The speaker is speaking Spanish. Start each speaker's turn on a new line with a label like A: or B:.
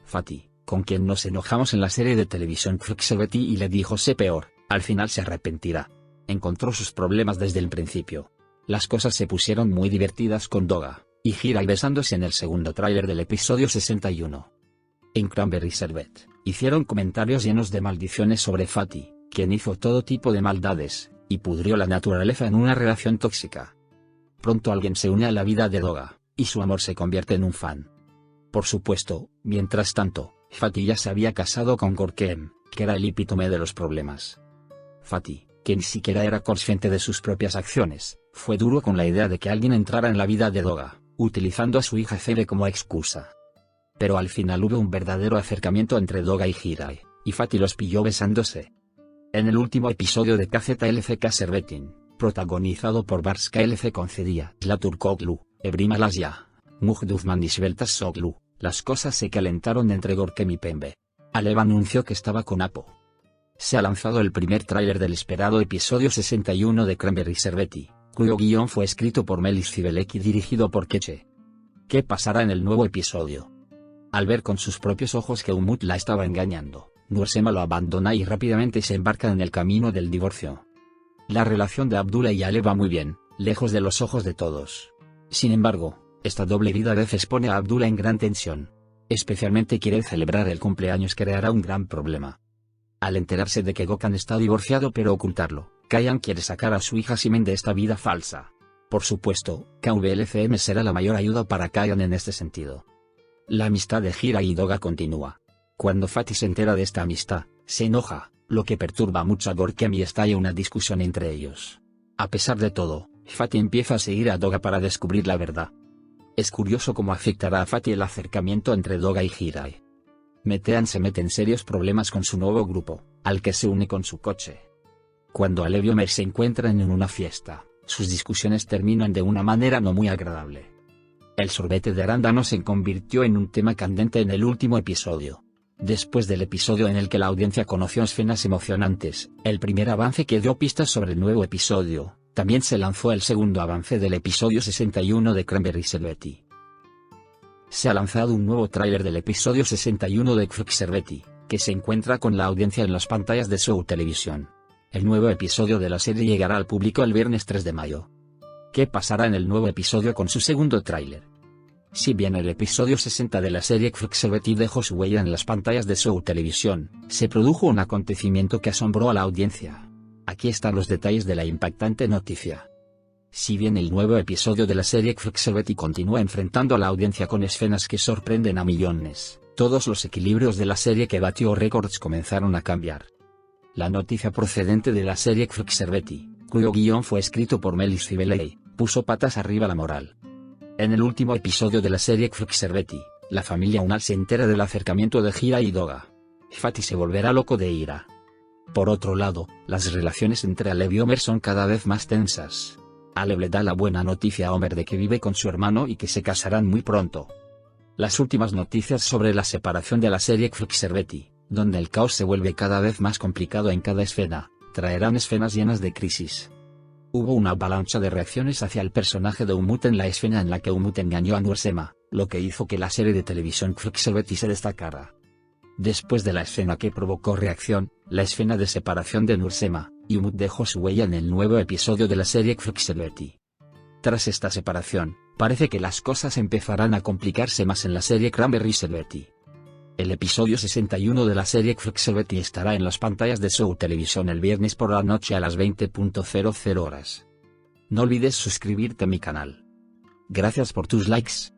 A: Fatty, con quien nos enojamos en la serie de televisión Quicksilver y le dijo sé peor, al final se arrepentirá. Encontró sus problemas desde el principio. Las cosas se pusieron muy divertidas con Doga y Hirai besándose en el segundo tráiler del episodio 61. En Cranberry Sherbet, hicieron comentarios llenos de maldiciones sobre Fatty, quien hizo todo tipo de maldades, y pudrió la naturaleza en una relación tóxica. Pronto alguien se une a la vida de Doga, y su amor se convierte en un fan. Por supuesto, mientras tanto, Fatty ya se había casado con Gorkem, que era el epítome de los problemas. Fatty, que ni siquiera era consciente de sus propias acciones, fue duro con la idea de que alguien entrara en la vida de Doga, utilizando a su hija Febe como excusa. Pero al final hubo un verdadero acercamiento entre Doga y Hirai, y Fatty los pilló besándose. En el último episodio de KZLCK Servetin, protagonizado por Barska LC concedía Slaturkoglu, Ebrim Alasya, Mujduzman y Sveltas Soglu, las cosas se calentaron entre Gorkem y Pembe. Alev anunció que estaba con Apo. Se ha lanzado el primer tráiler del esperado episodio 61 de Cranberry Sherbet, cuyo guión fue escrito por Melis Civelek y dirigido por Keche. ¿Qué pasará en el nuevo episodio? Al ver con sus propios ojos que Umut la estaba engañando, Nursema lo abandona y rápidamente se embarca en el camino del divorcio. La relación de Abdullah y Ale va muy bien, lejos de los ojos de todos. Sin embargo, esta doble vida a veces pone a Abdullah en gran tensión. Especialmente quiere celebrar el cumpleaños que creará un gran problema. Al enterarse de que Gokhan está divorciado pero ocultarlo, Kayan quiere sacar a su hija Simen de esta vida falsa. Por supuesto, KVLCM será la mayor ayuda para Kayan en este sentido. La amistad de Hirai y Doga continúa. Cuando Fatty se entera de esta amistad, se enoja, lo que perturba mucho a Gorkem y estalla una discusión entre ellos. A pesar de todo, Fatty empieza a seguir a Doga para descubrir la verdad. Es curioso cómo afectará a Fatty el acercamiento entre Doga y Hirai. Metean se mete en serios problemas con su nuevo grupo, al que se une con su coche. Cuando Ale y Homer se encuentran en una fiesta, sus discusiones terminan de una manera no muy agradable. El sorbete de arándano se convirtió en un tema candente en el último episodio. Después del episodio en el que la audiencia conoció escenas emocionantes, el primer avance que dio pistas sobre el nuevo episodio, también se lanzó el segundo avance del episodio 61 de Cranberry Sherbet. Se ha lanzado un nuevo tráiler del episodio 61 de Quicksilver, que se encuentra con la audiencia en las pantallas de Show Televisión. El nuevo episodio de la serie llegará al público el viernes 3 de mayo. ¿Qué pasará en el nuevo episodio con su segundo tráiler? Si bien el episodio 60 de la serie Quicksilver dejó su huella en las pantallas de Show Televisión, se produjo un acontecimiento que asombró a la audiencia. Aquí están los detalles de la impactante noticia. Si bien el nuevo episodio de la serie Quicksilver continúa enfrentando a la audiencia con escenas que sorprenden a millones, todos los equilibrios de la serie que batió récords comenzaron a cambiar. La noticia procedente de la serie Quicksilver, cuyo guión fue escrito por Melis Civelek, puso patas arriba la moral. En el último episodio de la serie Quicksilver, la familia Unal se entera del acercamiento de Hirai y Doga. Fatty se volverá loco de ira. Por otro lado, las relaciones entre Alev y Homer son cada vez más tensas. Alev le da la buena noticia a Homer de que vive con su hermano y que se casarán muy pronto. Las últimas noticias sobre la separación de la serie Quicksilver, donde el caos se vuelve cada vez más complicado en cada escena, traerán escenas llenas de crisis. Hubo una avalancha de reacciones hacia el personaje de Umut en la escena en la que Umut engañó a Nursema, lo que hizo que la serie de televisión Quicksilver se destacara. Después de la escena que provocó reacción, la escena de separación de Nursema, Umut dejó su huella en el nuevo episodio de la serie Quicksilver. Tras esta separación, parece que las cosas empezarán a complicarse más en la serie Cranberry Sherbet. El episodio 61 de la serie Quicksilver estará en las pantallas de Show Televisión el viernes por la noche a las 20:00 horas. No olvides suscribirte a mi canal. Gracias por tus likes.